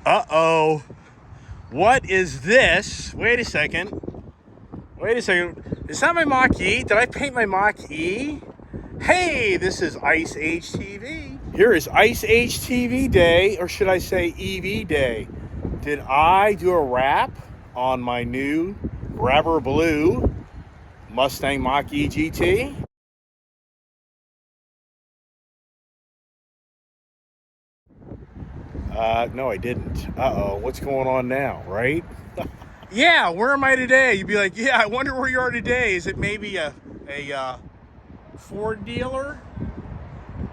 Uh-oh. What is this? Wait a second. Is that my Mach E? Did I paint my Mach E? Hey, this is Ice Age TV. Here is Ice Age TV Day, or should I say EV Day. Did I do a wrap on my new Grabber Blue Mustang Mach E GT? No, I didn't. Uh-oh, what's going on now, right? Yeah, where am I today? You'd be like, yeah, I wonder where you are today. Is it maybe a Ford dealer?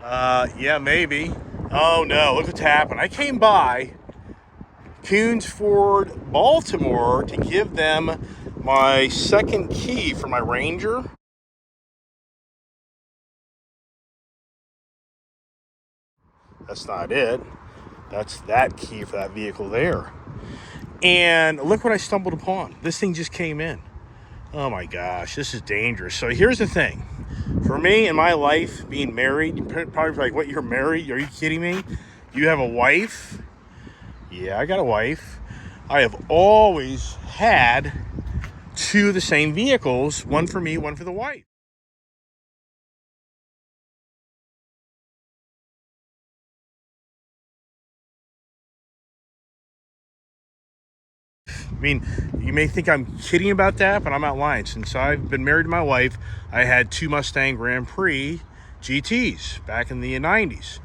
Yeah, maybe. Oh no, look what's happened. I came by Coons Ford Baltimore to give them my second key for my Ranger. That's not it. That's that key for that vehicle there. And look what I stumbled upon. This thing just came in. Oh my gosh, this is dangerous. So here's the thing. For me in my life, being married, you're probably like, what, you're married? Are you kidding me? You have a wife? Yeah, I got a wife. I have always had two of the same vehicles, one for me, one for the wife. I mean, you may think I'm kidding about that, but I'm not lying. Since I've been married to my wife, I had two Mustang Grand Prix GTs back in the 90s.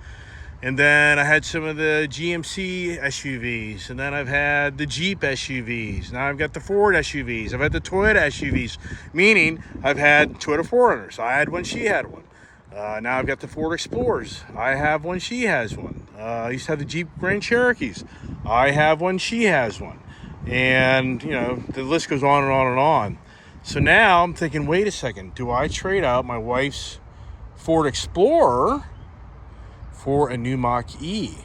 And then I had some of the GMC SUVs. And then I've had the Jeep SUVs. Now I've got the Ford SUVs. I've had the Toyota SUVs, meaning I've had Toyota 4Runners. I had one, she had one. Now I've got the Ford Explorers. I have one, she has one. I used to have the Jeep Grand Cherokees. I have one, she has one. And, you know, the list goes on and on and on. So now I'm thinking, wait a second. Do I trade out my wife's Ford Explorer for a new Mach E?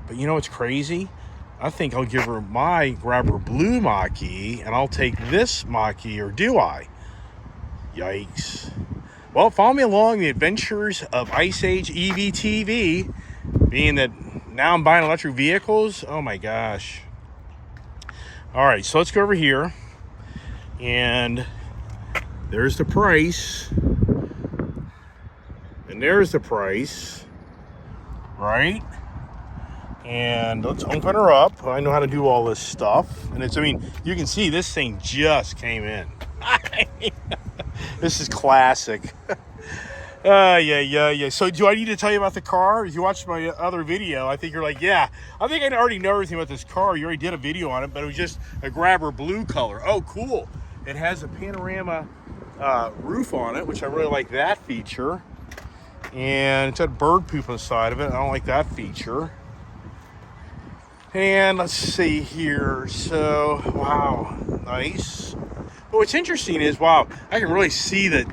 But you know what's crazy? I think I'll give her my Grabber Blue Mach E, and I'll take this Mach E, or do I? Yikes. Well, follow me along the adventures of Ice Age EV TV, being that now I'm buying electric vehicles. Oh my gosh. All right, so let's go over here, and there's the price, and there's the price, right? And let's open her up. I know how to do all this stuff, and it's, I mean, you can see this thing just came in. This is classic. Yeah. So do I need to tell you about the car? If you watched my other video, I think you're like, yeah, I think I already know everything about this car. You already did a video on it, but it was just a Grabber Blue color. Oh, cool. It has a panorama roof on it, which I really like that feature. And it's got bird poop on the side of it. I don't like that feature. And let's see here. So, wow, nice. But what's interesting is, wow, I can really see the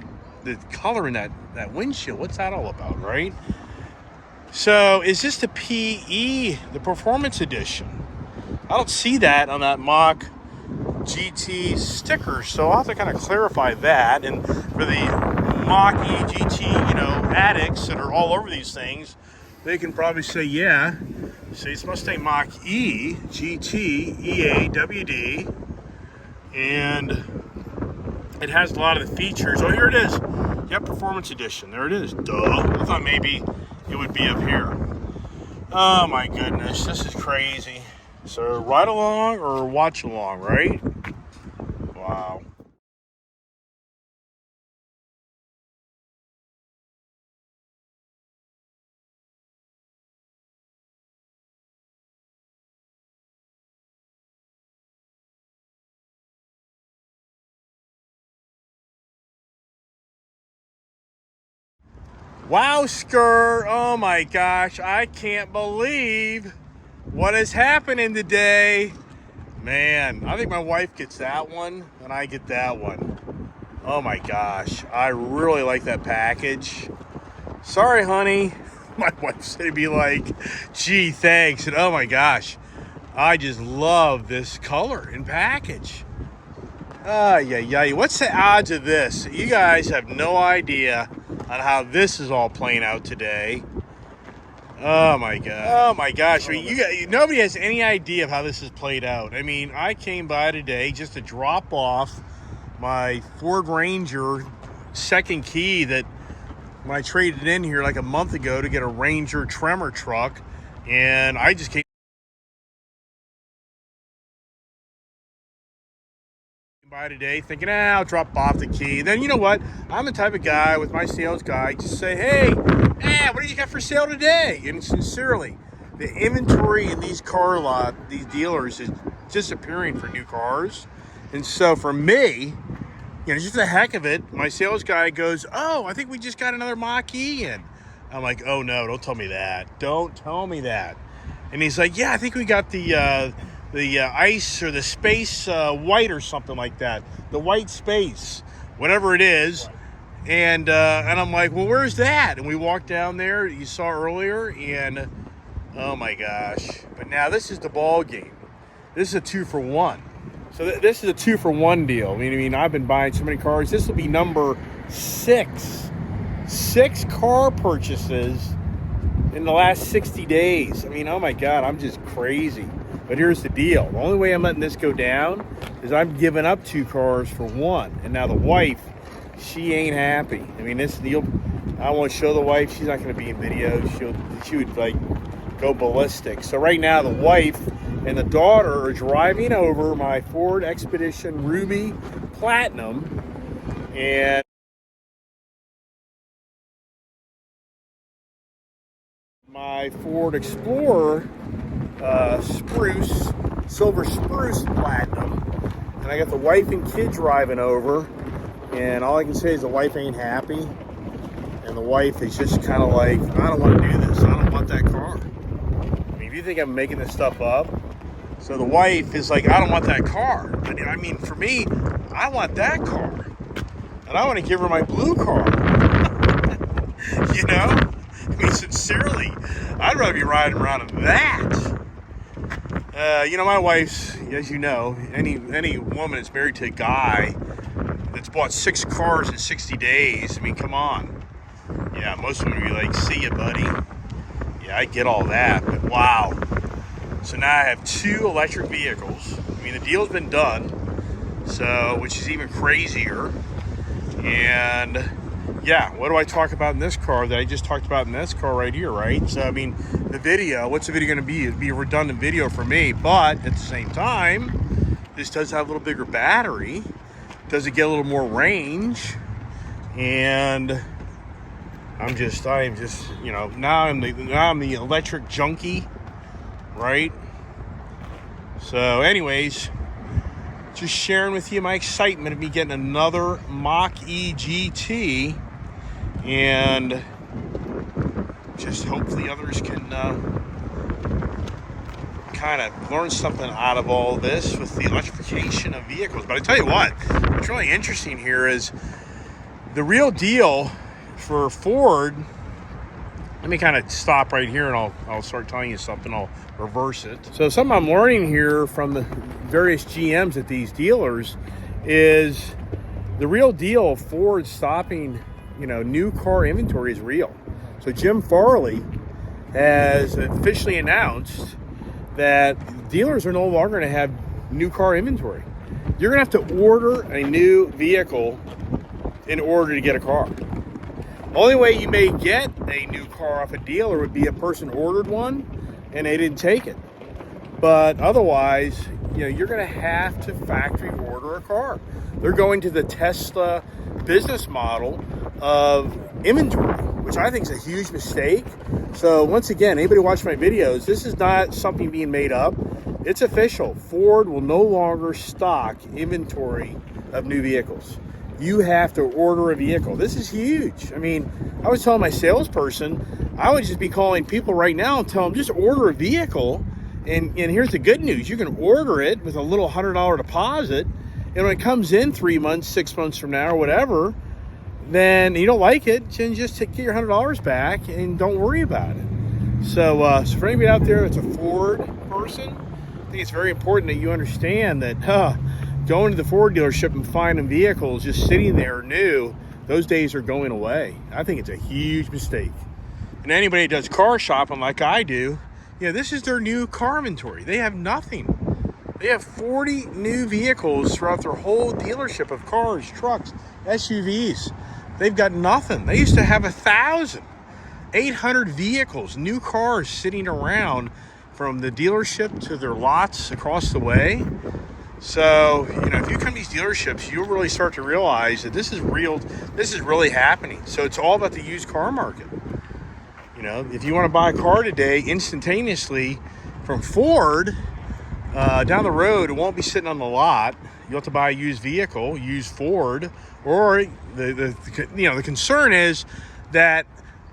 color in that windshield. What's that all about, right? So is this the PE, the Performance Edition? I don't see that on that Mach GT sticker, so I'll have to kind of clarify that. And for the Mach E GT, you know, addicts that are all over these things, they can probably say, yeah, see, it's Mustang Mach E GT EA WD, and it has a lot of the features. Oh, here it is. Yep, Performance Edition. There it is. Duh. I thought maybe it would be up here. Oh my goodness, this is crazy. So ride along or watch along, right? Wow. Wow, Skur. Oh my gosh, I can't believe what is happening today. Man, I think my wife gets that one and I get that one. Oh my gosh, I really like that package. Sorry, honey. My wife said to be like, gee, thanks. And oh my gosh, I just love this color and package. Yeah. What's the odds of this? You guys have no idea on how this is all playing out today. Oh my god. Oh my gosh. I mean, nobody has any idea of how this has played out. I mean, I came by today just to drop off my Ford Ranger second key that when I traded in here like a month ago to get a Ranger Tremor truck, and I just came by today thinking, I'll drop off the key. Then you know what? I'm the type of guy with my sales guy just say, hey, what do you got for sale today? And sincerely, the inventory in these these dealers is disappearing for new cars. And so for me, just the heck of it, my sales guy goes, oh, I think we just got another Mach E in. I'm like, oh no, don't tell me that. Don't tell me that. And he's like, yeah, I think we got the ice or the space white or something like that. The white space, whatever it is. And I'm like, well, where's that? And we walked down there, you saw earlier, and oh my gosh. But now this is the ball game. This is a 2-for-1. So this is a 2-for-1 deal. I mean, I've been buying so many cars. This will be number 6. 6 car purchases in the last 60 days. I mean, oh my God, I'm just crazy. But here's the deal. The only way I'm letting this go down is I'm giving up 2 cars for 1. And now the wife, she ain't happy. I mean, this deal, I won't show the wife. She's not going to be in video. She would like go ballistic. So right now the wife and the daughter are driving over my Ford Expedition Ruby Platinum, and my Ford Explorer Silver Spruce Platinum. And I got the wife and kid driving over, and all I can say is the wife ain't happy, and the wife is just kind of like, I don't want to do this. I don't want that car. I mean, if you think I'm making this stuff up. So the wife is like, I don't want that car. I mean, for me, I want that car. And I want to give her my blue car. I mean, sincerely, I'd rather be riding around in that. My wife's, as you know, any woman that's married to a guy that's bought 6 cars in 60 days, I mean, come on. Yeah, most women would be like, see ya, buddy. Yeah, I get all that, but wow. So now I have 2 electric vehicles. I mean, the deal's been done, which is even crazier. And yeah, what do I talk about in this car that I just talked about in this car right here, right? So, I mean, what's the video going to be? It'd be a redundant video for me, but at the same time, this does have a little bigger battery. Does it get a little more range? And I'm just, now I'm the electric junkie, right? So anyways, just sharing with you my excitement of me getting another Mach E GT, and just hopefully others can kind of learn something out of all this with the electrification of vehicles. But I tell you what, what's really interesting here is the real deal for Ford. Let me kind of stop right here, and I'll start telling you something. I'll reverse it. So something I'm learning here from the various GMs at these dealers is the real deal of Ford stopping, new car inventory is real. So Jim Farley has officially announced that dealers are no longer going to have new car inventory. You're going to have to order a new vehicle in order to get a car. Only way you may get a new car off a dealer would be a person ordered one and they didn't take it. But otherwise, you're going to have to factory order a car. They're going to the Tesla business model of inventory, which I think is a huge mistake. So once again, anybody watch my videos, this is not something being made up. It's official. Ford will no longer stock inventory of new vehicles. You have to order a vehicle. This is huge. I mean, I was telling my salesperson, I would just be calling people right now and tell them, just order a vehicle. And here's the good news. You can order it with a little $100 deposit. And when it comes in 3 months, 6 months from now or whatever, then you don't like it, then just get your $100 back and don't worry about it. So for anybody out there that's a Ford person, I think it's very important that you understand that going to the Ford dealership and finding vehicles just sitting there new, those days are going away. I think it's a huge mistake. And anybody that does car shopping like I do, this is their new car inventory. They have nothing. They have 40 new vehicles throughout their whole dealership of cars, trucks, SUVs. They've got nothing. They used to have 1,800 vehicles, new cars sitting around from the dealership to their lots across the way. So, if you come to these dealerships, you'll really start to realize that this is real. This is really happening. So it's all about the used car market. If you want to buy a car today, instantaneously from Ford, down the road, it won't be sitting on the lot. You'll have to buy a used vehicle, used Ford, or the concern is that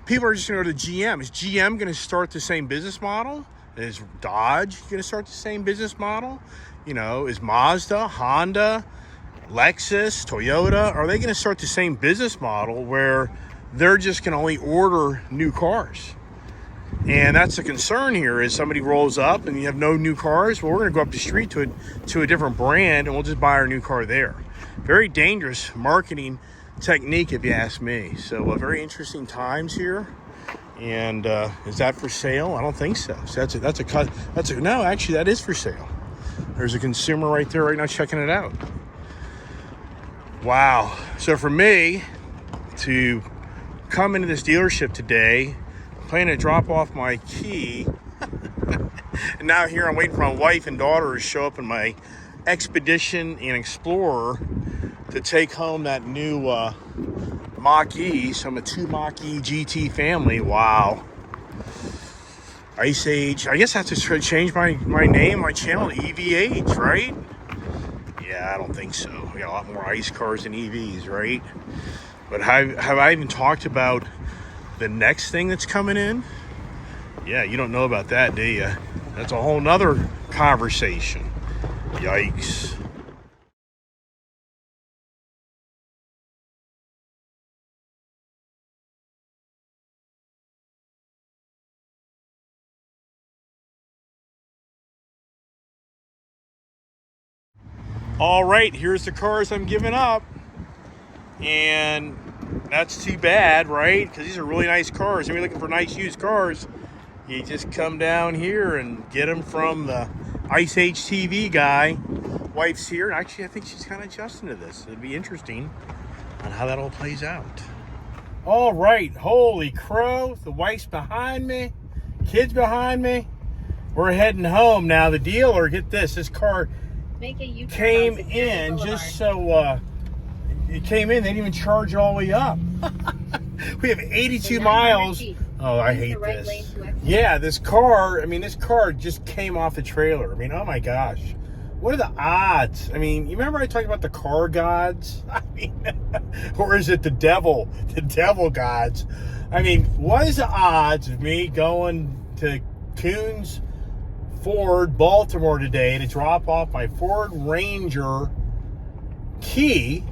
people are just going to go to GM. Is GM going to start the same business model? Is Dodge going to start the same business model? Is Mazda, Honda, Lexus, Toyota, are they going to start the same business model where they're just going to only order new cars? And that's the concern here, is somebody rolls up and you have no new cars. Well, we're going to go up the street to a different brand and we'll just buy our new car there. Very dangerous marketing technique, if you ask me. So very interesting times here. And is that for sale? I don't think so. So no, actually that is for sale. There's a consumer right there right now checking it out. Wow. So for me to come into this dealership today, I'm planning to drop off my key. And now here I'm waiting for my wife and daughter to show up in my Expedition and Explorer to take home that new Mach E. So I'm a 2 Mach E GT family. Wow. Ice Age. I guess I have to change my name, my channel to EVH, right? Yeah, I don't think so. We got a lot more ICE cars than EVs, right? But have I even talked about the next thing that's coming in? Yeah, you don't know about that, do you? That's a whole nother conversation. Yikes. All right, here's the cars I'm giving up. And that's too bad, right? Because these are really nice cars. If you're looking for nice used cars, you just come down here and get them from the Ice Age TV guy. Wife's here. Actually, I think she's kind of adjusting to this. It'd be interesting on how that all plays out. All right, holy crow. The wife's behind me. Kids behind me. We're heading home now. The dealer, get this car came in just so it came in. They didn't even charge it all the way up. We have 82 miles. Oh, I hate this. Yeah, this car just came off the trailer. Oh my gosh. What are the odds? You remember I talked about the car gods? Or is it the devil gods? What is the odds of me going to Coons Ford, Baltimore today to drop off my Ford Ranger key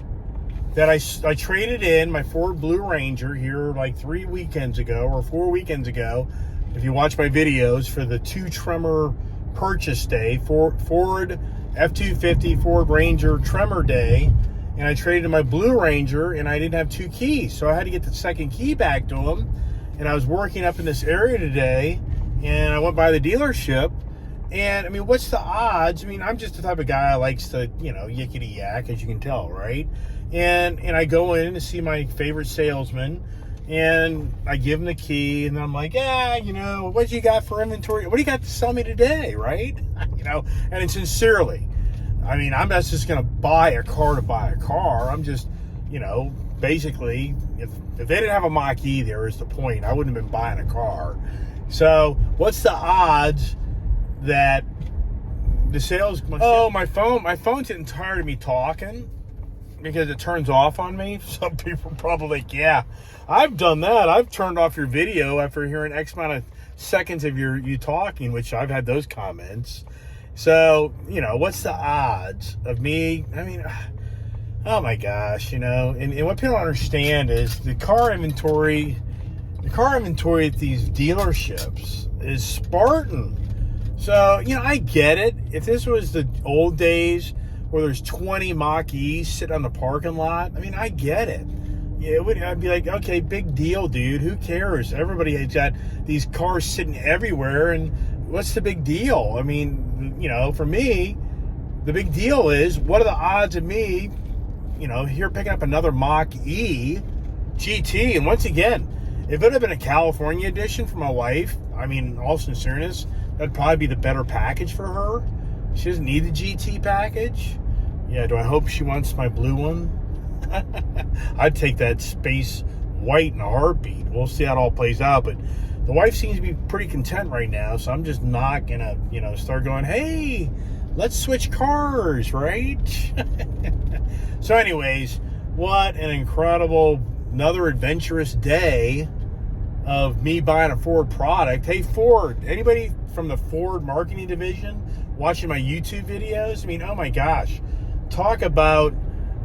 that I traded in, my Ford Blue Ranger here like 3 weekends ago or 4 weekends ago. If you watch my videos for the 2 Tremor purchase day, Ford F-250 Ford Ranger Tremor day, and I traded in my Blue Ranger and I didn't have 2 keys. So I had to get the second key back to him. And I was working up in this area today and I went by the dealership. And what's the odds? I'm just the type of guy that likes to, yickety yak, as you can tell, right? And I go in to see my favorite salesman, and I give him the key, and I'm like, what you got for inventory? What do you got to sell me today, right? And sincerely, I'm not just going to buy a car to buy a car. I'm just, basically, if they didn't have a Mach E there is the point. I wouldn't have been buying a car. So what's the odds that the salesman... Oh, my phone's getting tired of me talking because it turns off on me. Some people are probably like, yeah, I've done that. I've turned off your video after hearing X amount of seconds of you talking, which I've had those comments. So, what's the odds of me? Oh my gosh, and what people don't understand is the car inventory at these dealerships is Spartan. So, I get it. If this was the old days where there's 20 Mach E's sitting on the parking lot, I get it. Yeah, I'd be like, okay, big deal, dude. Who cares? Everybody has got these cars sitting everywhere, and what's the big deal? I mean, for me, the big deal is, what are the odds of me, here picking up another Mach E GT? And once again, if it had been a California edition for my wife, I mean, in all sincereness, that'd probably be the better package for her. She doesn't need the GT package. Yeah, do I hope she wants my blue one? I'd take that space white in a heartbeat. We'll see how it all plays out, but the wife seems to be pretty content right now, so I'm just not gonna, start going, hey, let's switch cars, right? So anyways, what an incredible, another adventurous day of me buying a Ford product. Hey, Ford, anybody from the Ford marketing division watching my YouTube videos? I mean, oh my gosh, talk about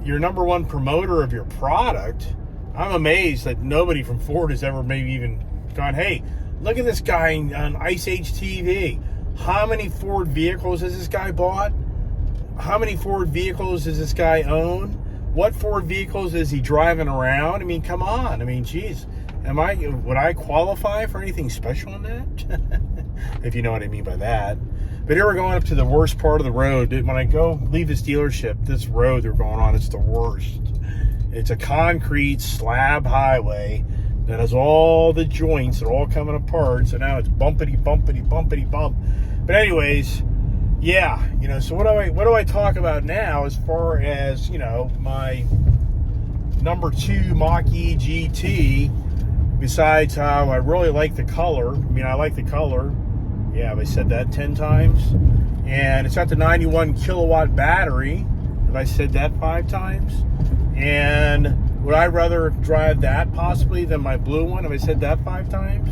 your number one promoter of your product. I'm amazed that nobody from Ford has ever maybe even gone, hey, look at this guy on Ice Age TV. How many Ford vehicles has this guy bought? How many Ford vehicles does this guy own? What Ford vehicles is he driving around? I mean, come on. I mean, geez, would I qualify for anything special in that? If you know what I mean by that. But here we're going up to the worst part of the road. When I leave this dealership, this road they're going on, it's the worst. It's a concrete slab highway that has all the joints that are all coming apart. So now it's bumpity, bumpity, bumpity, bump. But anyways, yeah, so what do I talk about now as far as, my number 2 Mach E GT, besides how I really like the color. I mean, I like the color. Yeah, have I said that 10 times? And it's got the 91 kilowatt battery. Have I said that 5 times? And would I rather drive that possibly than my blue one? Have I said that 5 times?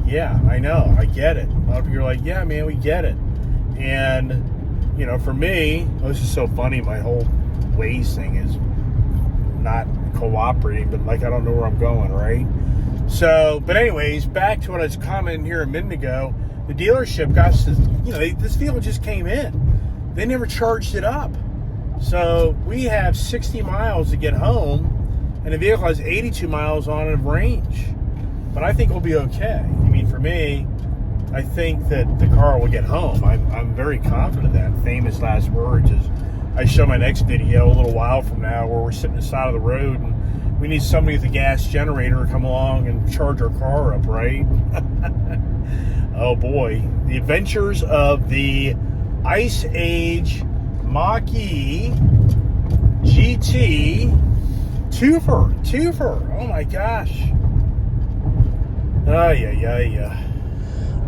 Yeah, I know. I get it. A lot of people are like, yeah, man, we get it. And, for me, this is so funny. My whole Waze thing is not cooperating, but like I don't know where I'm going, right? So, but anyways, back to what I was commenting here a minute ago. The dealership got this vehicle just came in. They never charged it up. So we have 60 miles to get home, and the vehicle has 82 miles on it of range. But I think we'll be okay. I mean, for me, I think that the car will get home. I'm very confident of that. Famous last words is I show my next video a little while from now where we're sitting on the side of the road and we need somebody with a gas generator to come along and charge our car up, right? Oh boy, the adventures of the Ice Age Mach E GT twofer. Oh my gosh. Oh yeah.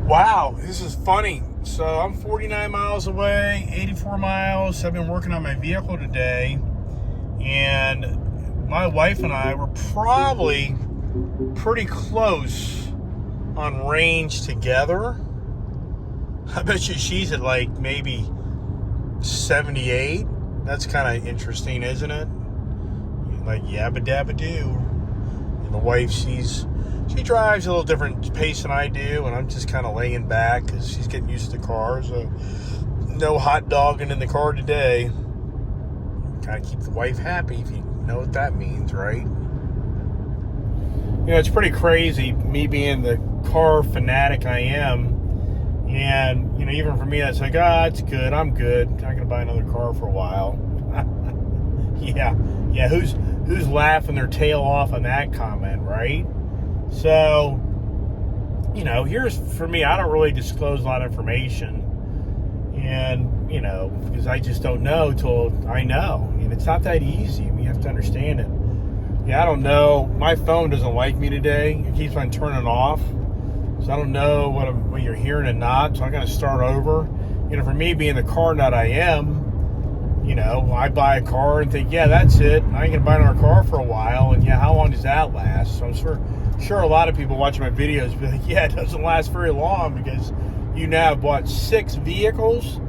Wow, this is funny. So I'm 49 miles away, 84 miles. I've been working on my vehicle today, and my wife and I were probably pretty close on range together. I bet you she's at like maybe 78. That's kind of interesting, isn't it? Like yabba dabba doo. And the wife, she drives a little different pace than I do, and I'm just kind of laying back because she's getting used to the car. So no hot dogging in the car today. Gotta keep the wife happy, if you know what that means, right? It's pretty crazy, me being the car fanatic I am. And, even for me, that's like, it's good. I'm good. Not going to buy another car for a while. Yeah. Who's laughing their tail off on that comment, right? So, here's, for me, I don't really disclose a lot of information. And, because I just don't know till I know. And it's not that easy. You have to understand it. Yeah, I don't know. My phone doesn't like me today. It keeps on turning off. So I don't know what you're hearing and not. So I got to start over. For me, being the car nut I am, I buy a car and think, yeah, that's it. I ain't going to buy another car for a while. And yeah, how long does that last? So I'm sure a lot of people watching my videos be like, yeah, it doesn't last very long because you now have bought 6 vehicles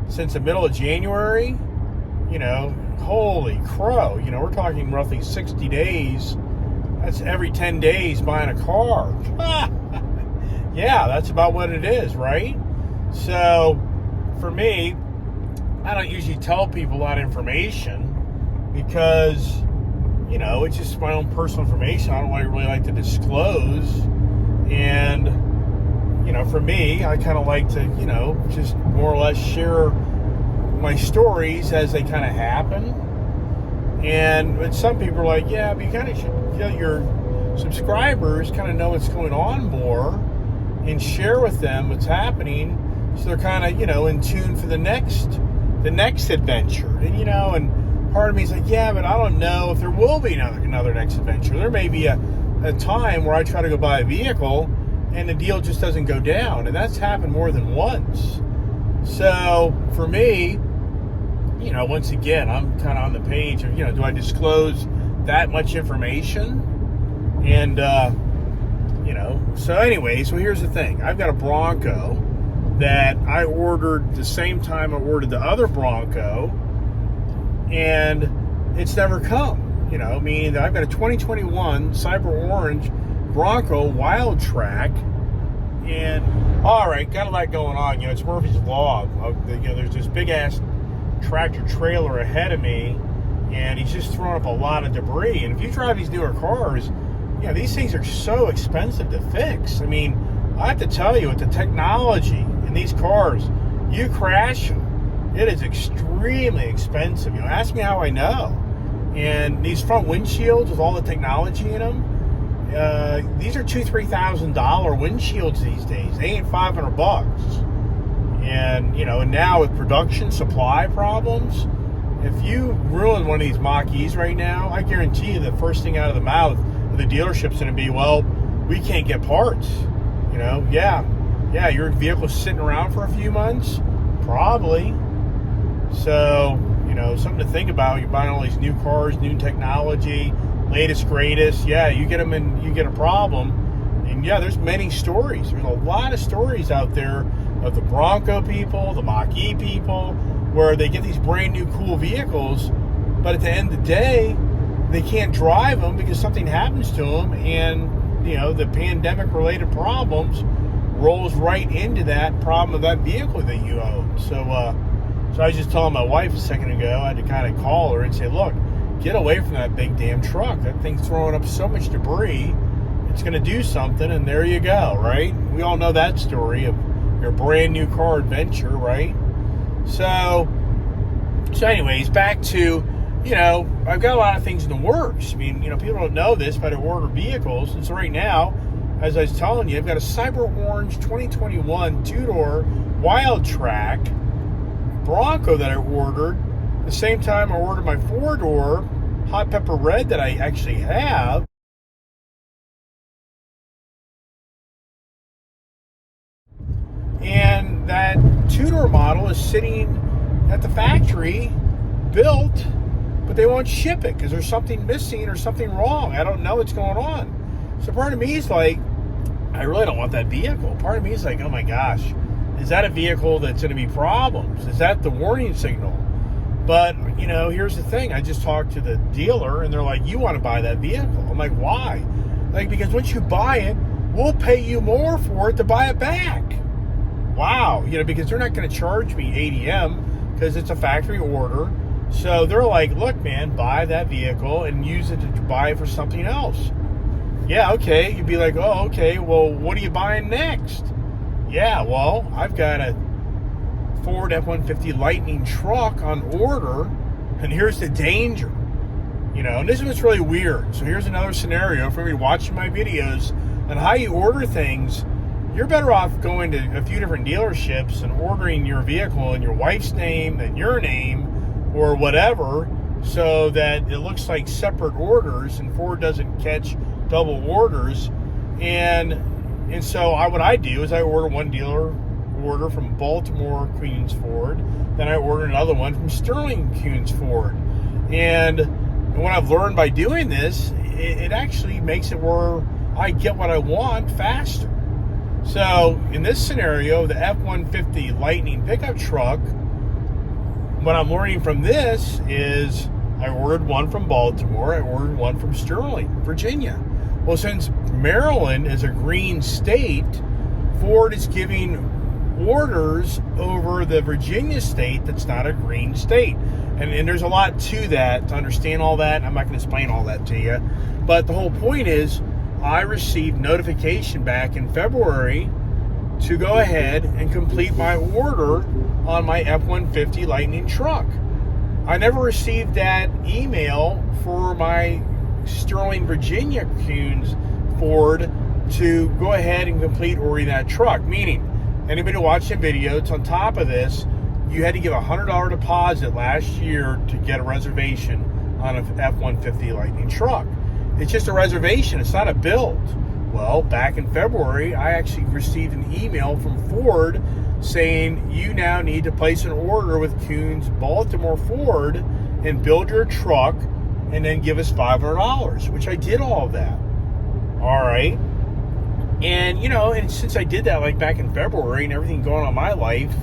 since the middle of January. Holy crow. We're talking roughly 60 days. That's every 10 days buying a car. Yeah, that's about what it is, right? So, for me, I don't usually tell people a lot of information because, it's just my own personal information. I don't really like to disclose. And, for me, I kind of like to, just more or less share my stories as they kind of happen. And some people are like, yeah, but you kind of should let your subscribers kind of know what's going on more and share with them what's happening, so they're kind of, in tune for the next adventure. And, and part of me is like, yeah, but I don't know if there will be another next adventure. There may be a time where I try to go buy a vehicle and the deal just doesn't go down. And that's happened more than once. So for me, once again, I'm kind of on the page of, do I disclose that much information? And, so anyway, so here's the thing. I've got a Bronco that I ordered the same time I ordered the other Bronco, and it's never come. Meaning that I've got a 2021 Cyber Orange Bronco Wild Track, and all right, got a lot going on. It's Murphy's Law. There's this big ass tractor trailer ahead of me, and he's just throwing up a lot of debris. And if you drive these newer cars, these things are so expensive to fix. I mean, I have to tell you, with the technology in these cars, you crash them, it is extremely expensive. Ask me how I know. And these front windshields with all the technology in them, these are $2,000-$3,000 windshields these days. They ain't $500. And, and now with production supply problems, if you ruin one of these Mach E's right now, I guarantee you the first thing out of the mouth of the dealership's going to be, well, we can't get parts. Your vehicle's sitting around for a few months? Probably. So, something to think about. You're buying all these new cars, new technology, latest, greatest. Yeah, you get them and you get a problem. And there's many stories. There's a lot of stories out there of the Bronco people, the Mach E people, where they get these brand new cool vehicles, but at the end of the day, they can't drive them because something happens to them, and the pandemic related problems rolls right into that problem of that vehicle that you own. So I was just telling my wife a second ago, I had to kind of call her and say, look, get away from that big damn truck. That thing's throwing up so much debris, it's going to do something, and there you go, right? We all know that story of your brand new car adventure, right? So anyways, back to, I've got a lot of things in the works. I mean, people don't know this, but I order vehicles. And so right now, as I was telling you, I've got a Cyber Orange 2021 two-door Wild Track Bronco that I ordered the same time I ordered my four-door Hot Pepper Red that I actually have. And that two-door model is sitting at the factory, built, but they won't ship it because there's something missing or something wrong. I don't know what's going on. So part of me is like, I really don't want that vehicle. Part of me is like, oh my gosh, is that a vehicle that's going to be problems? Is that the warning signal? But, here's the thing. I just talked to the dealer, and they're like, you want to buy that vehicle. I'm like, why? Like, because once you buy it, we'll pay you more for it to buy it back. Wow. Because they're not going to charge me ADM because it's a factory order. So they're like, look, man, buy that vehicle and use it to buy it for something else. Yeah, okay. You'd be like, oh, okay, well, what are you buying next? Yeah, well, I've got a Ford F-150 Lightning truck on order, and here's the danger. And this is what's really weird. So here's another scenario for me watching my videos on how you order things. You're better off going to a few different dealerships and ordering your vehicle in your wife's name than your name or whatever, so that it looks like separate orders and Ford doesn't catch double orders. And so what I do is I order one dealer order from Baltimore Queens Ford, then I order another one from Sterling Queens Ford. And what I've learned by doing this, it actually makes it where I get what I want faster. So in this scenario, the F-150 Lightning pickup truck, what I'm learning from this is I ordered one from Baltimore, I ordered one from Sterling, Virginia. Well, since Maryland is a green state, Ford is giving orders over the Virginia state that's not a green state. And there's a lot to that to understand all that. I'm not going to explain all that to you. But the whole point is, I received notification back in February to go ahead and complete my order on my F-150 Lightning truck. I never received that email for my Sterling, Virginia Coons Ford to go ahead and complete ordering that truck. Meaning, anybody watching the video, it's on top of this, you had to give a $100 deposit last year to get a reservation on an F-150 Lightning truck. It's just a reservation. It's not a build. Well, back in February, I actually received an email from Ford saying you now need to place an order with Coons Baltimore Ford and build your truck and then give us $500, which I did all of that. All right. And, you know, and since I did that like back in February and everything going on in my life,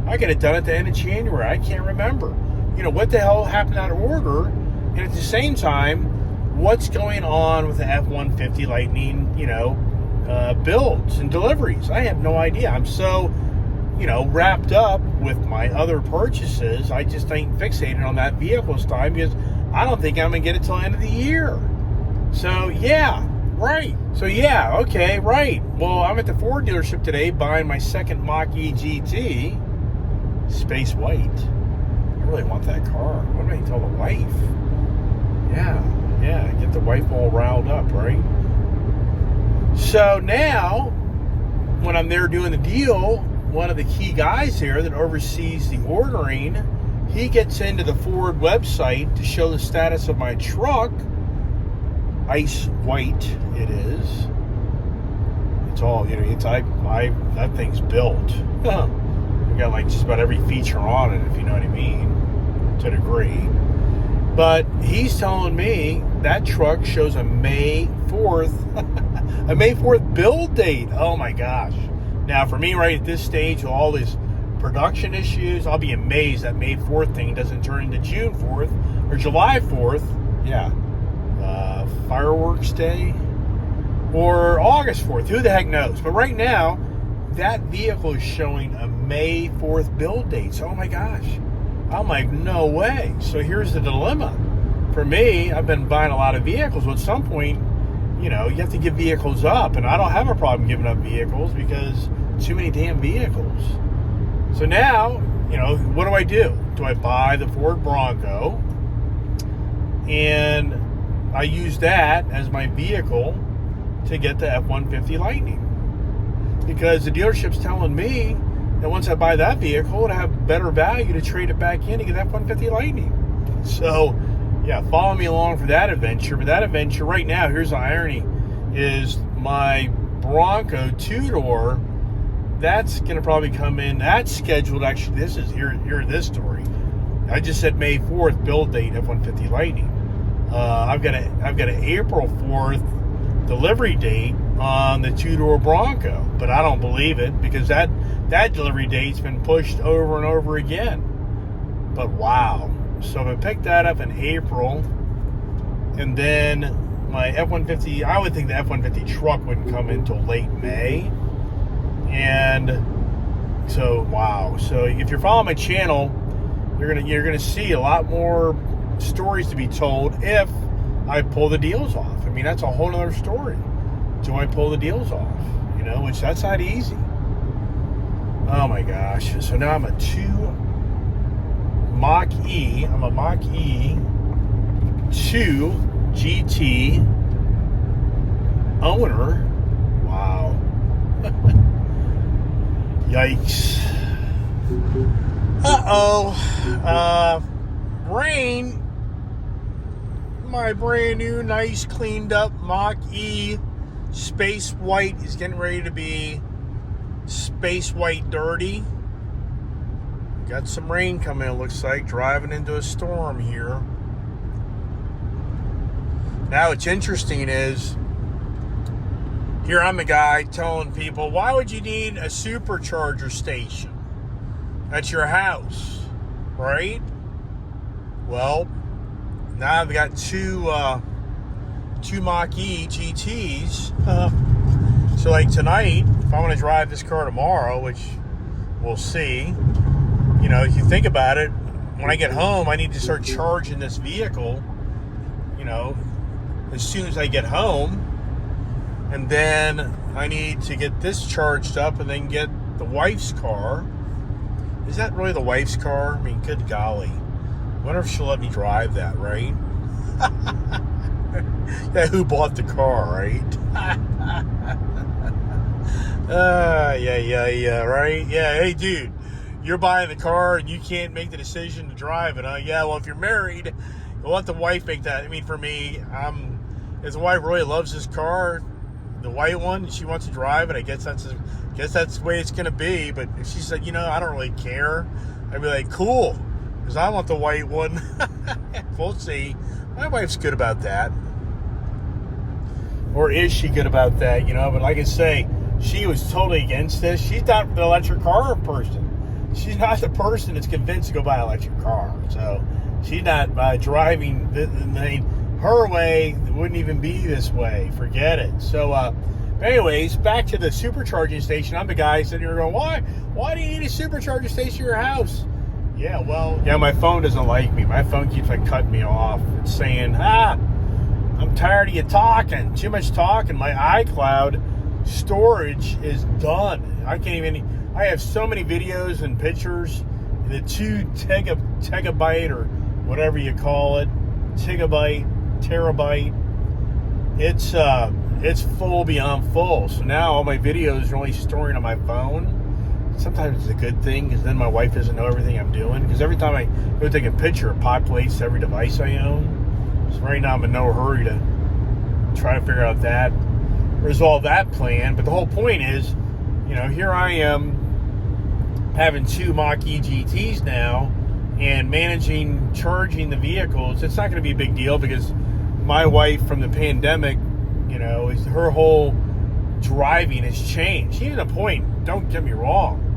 I could have done it at the end of January. I can't remember. You know, what the hell happened to that order? And at the same time, what's going on with the F-150 Lightning, you know, builds and deliveries? I have no idea. I'm so, you know, wrapped up with my other purchases. I just ain't fixated on that vehicle this time because I don't think I'm going to get it till the end of the year. So, yeah, right. So, yeah, okay, right. Well, I'm at the Ford dealership today buying my second Mach E GT. Space white. I really want that car. What do I tell the wife? Yeah, get the wife all riled up, right? So now, when I'm there doing the deal, one of the key guys there that oversees the ordering, he gets into the Ford website to show the status of my truck. Ice white it is. It's all, you know, that thing's built. We got like just about every feature on it, if you know what I mean, to a degree. But he's telling me that truck shows a May 4th, a May 4th build date. Oh my gosh. Now for me right at this stage, with all these production issues, I'll be amazed that May 4th thing doesn't turn into June 4th or July 4th. Yeah. Fireworks Day or August 4th. Who the heck knows? But right now, that vehicle is showing a May 4th build date. So, oh my gosh. I'm like, no way. So here's the dilemma. For me, I've been buying a lot of vehicles. Well, at some point, you know, you have to give vehicles up. And I don't have a problem giving up vehicles because too many damn vehicles. So now, you know, what do? Do I buy the Ford Bronco? And I use that as my vehicle to get the F-150 Lightning. Because the dealership's telling me that once I buy that vehicle, it'll have better value to trade it back in to get that F-150 Lightning. So, yeah, follow me along for that adventure. But that adventure right now, here's the irony, is my Bronco two-door, that's going to probably come in. That's scheduled, actually, this is, here this story. I just said May 4th build date F-150 Lightning. I've got an April 4th delivery date on the two-door Bronco, but I don't believe it because that delivery date's been pushed over and over again. But wow. So if I pick that up in April, and then my F-150, I would think the F-150 truck wouldn't come in until late May. And so, wow. So if you're following my channel, you're gonna see a lot more stories to be told if I pull the deals off. I mean, that's a whole other story. Do I pull the deals off? You know, which that's not easy. Oh my gosh. So now I'm a Mach E 2 GT owner. Wow. Yikes. Rain. My brand new, nice, cleaned up Mach E Space White is getting ready to be Space White Dirty. Got some rain coming, it looks like. Driving into a storm here. Now, what's interesting is, here I'm the guy telling people, why would you need a Supercharger station at your house, right? Well, now I've got two Mach E GTs. So like tonight, if I want to drive this car tomorrow, which we'll see, you know, if you think about it, when I get home, I need to start charging this vehicle, as soon as I get home. And then I need to get this charged up and then get the wife's car. Is that really the wife's car? I mean, good golly. I wonder if she'll let me drive that, right? Yeah, who bought the car, right? Yeah, right? Yeah, hey, dude, you're buying the car and you can't make the decision to drive it, huh? Yeah, well, if you're married, you'll let the wife make that. I mean, for me, if the wife really loves this car, the white one, she wants to drive it, I guess that's the way it's going to be. But if she said, I don't really care, I'd be like, cool, because I want the white one. We'll see. My wife's good about that. Or is she good about that, But like I say, she was totally against this. She's not the electric car person. She's not the person that's convinced to go buy an electric car. So she's not driving her way. It wouldn't even be this way. Forget it. So, anyways, back to the supercharging station. I'm the guy sitting here going, why do you need a supercharger station in your house? Yeah, well, my phone doesn't like me. My phone keeps cutting me off. It's saying, I'm tired of you talking. Too much talking. My iCloud storage is done. I have so many videos and pictures. The 2 terabyte or whatever you call it, terabyte. It's full beyond full. So now all my videos are only storing on my phone. Sometimes it's a good thing because then my wife doesn't know everything I'm doing. Because every time I go take a picture, it populates every device I own. So right now I'm in no hurry to try to figure out that, resolve that plan. But the whole point is, here I am having 2 Mach E GTs now and charging the vehicles. It's not going to be a big deal because my wife from the pandemic, her whole driving has changed. Even a point, don't get me wrong.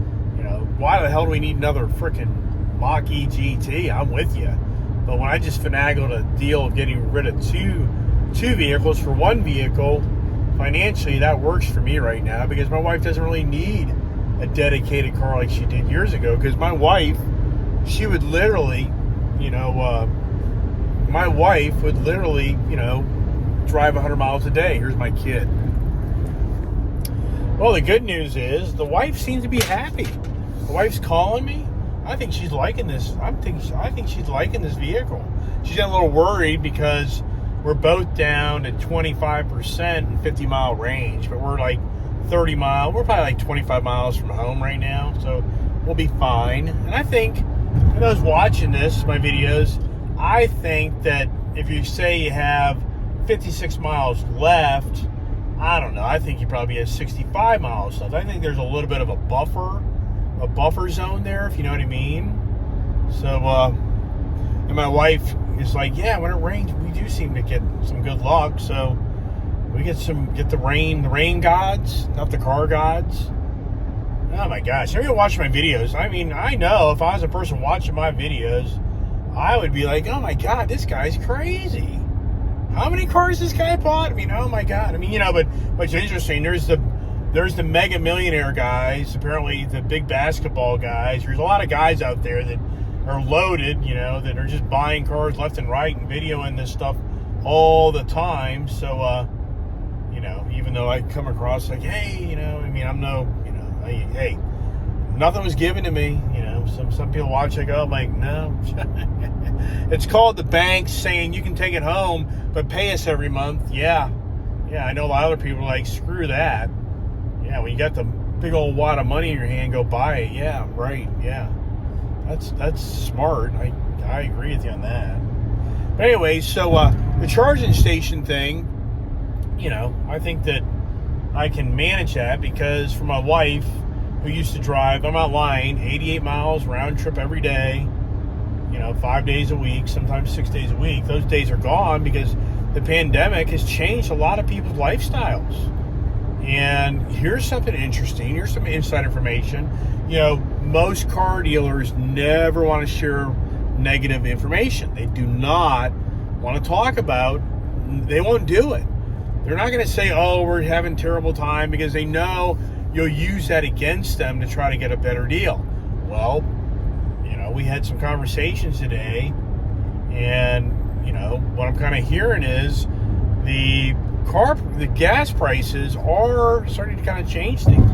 Why the hell do we need another freaking Mach E GT? I'm with you. But when I just finagled a deal of getting rid of two vehicles for one vehicle, financially that works for me right now because my wife doesn't really need a dedicated car like she did years ago. Because my wife, she would literally, drive 100 miles a day. Here's my kid. Well, the good news is the wife seems to be happy. The wife's calling me. I think she's liking this. I think she's liking this vehicle. She's got a little worried because we're both down to 25% and 50-mile range, but we're 30 miles. We're probably 25 miles from home right now, so we'll be fine. And I think, for those watching my videos, I think that if you say you have 56 miles left, I don't know. I think you probably have 65 miles left. I think there's a little bit of a buffer zone there, if you know what I mean. So, and my wife is like, yeah, when it rains, we do seem to get some good luck. So we get the rain gods, not the car gods. Oh my gosh, everyone watching my videos. I mean, I know if I was a person watching my videos, I would be like, oh my God, this guy's crazy. How many cars this guy bought? I mean, oh my God. I mean, but what's interesting, there's the mega millionaire guys, apparently the big basketball guys. There's a lot of guys out there that are loaded, that are just buying cars left and right and videoing this stuff all the time. So, even though I come across hey, I'm no, hey, nothing was given to me. Some people watch, I'm like, no. It's called the bank saying you can take it home, but pay us every month. Yeah, I know a lot of other people are like, screw that. Yeah, when you got the big old wad of money in your hand, go buy it. Yeah, right. Yeah, that's smart. I agree with you on that. But anyway, so the charging station thing, I think that I can manage that because for my wife, who used to drive, I'm not lying, 88 miles round trip every day, 5 days a week, sometimes 6 days a week. Those days are gone because the pandemic has changed a lot of people's lifestyles. And here's something interesting. Here's some inside information. Most car dealers never want to share negative information. They do not want to talk about, they won't do it. They're not going to say, oh, we're having a terrible time, because they know you'll use that against them to try to get a better deal. Well, we had some conversations today, and what I'm kind of hearing is the gas prices are starting to kind of change things,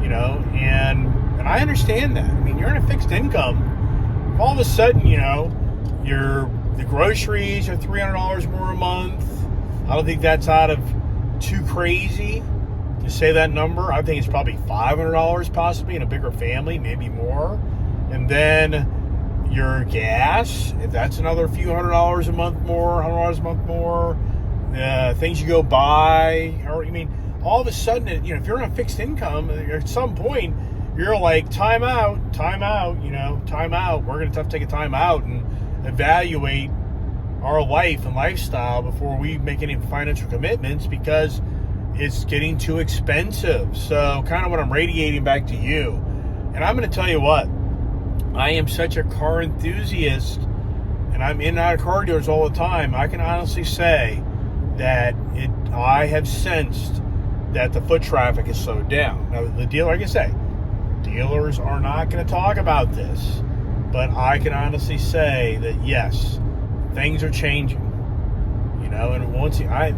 and I understand that. I mean, you're in a fixed income. All of a sudden, the groceries are $300 more a month. I don't think that's out of too crazy to say that number. I think it's probably $500 possibly in a bigger family, maybe more. And then your gas, if that's another few $100 a month more, $100 a month more, things you go buy, all of a sudden, if you're on a fixed income, at some point, you're like, time out. We're going to have to take a time out and evaluate our life and lifestyle before we make any financial commitments, because it's getting too expensive. So kind of what I'm radiating back to you. And I'm going to tell you what, I am such a car enthusiast, and I'm in and out of car dealers all the time. I can honestly say that I have sensed that the foot traffic is slowed down. Now, the dealer, like I say, dealers are not going to talk about this, but I can honestly say that yes, things are changing. And once I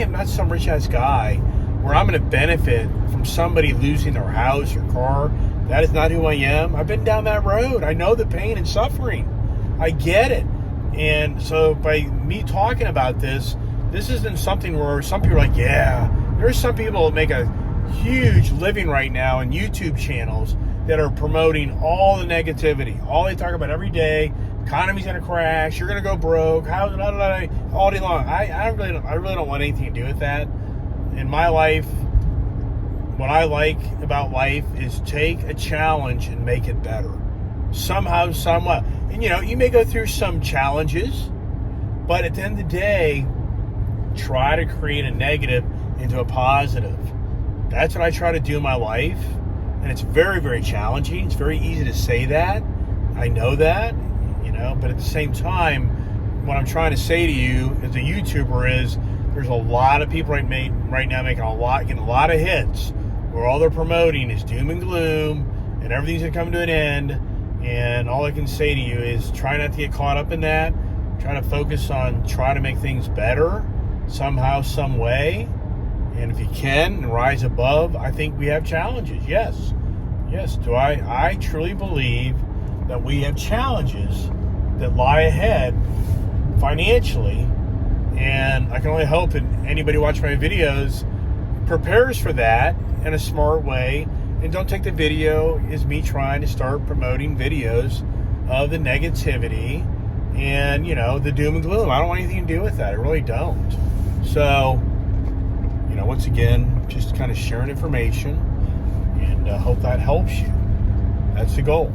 am not some rich ass guy where I'm going to benefit from somebody losing their house or car. That is not who I am. I've been down that road. I know the pain and suffering. I get it. And so by me talking about this isn't something where some people are like, yeah, there's some people that make a huge living right now in YouTube channels that are promoting all the negativity. All they talk about every day, economy's going to crash, you're going to go broke, all day long. I really don't want anything to do with that. In my life, what I like about life is take a challenge and make it better. Somehow, somewhat. And you may go through some challenges, but at the end of the day, try to create a negative into a positive. That's what I try to do in my life. And it's very, very challenging. It's very easy to say that. I know that, but at the same time, what I'm trying to say to you as a YouTuber is there's a lot of people right now getting a lot of hits where all they're promoting is doom and gloom and everything's going to come to an end. And all I can say to you is try not to get caught up in that. Try to focus on trying to make things better somehow, some way. And if you can and rise above, I think we have challenges. Yes. Do I truly believe that we have challenges that lie ahead financially. And I can only hope that anybody watching my videos prepares for that in a smart way, and don't take the video as me trying to start promoting videos of the negativity and, the doom and gloom. I don't want anything to do with that. I really don't. So, once again, just kind of sharing information, and hope that helps you. That's the goal.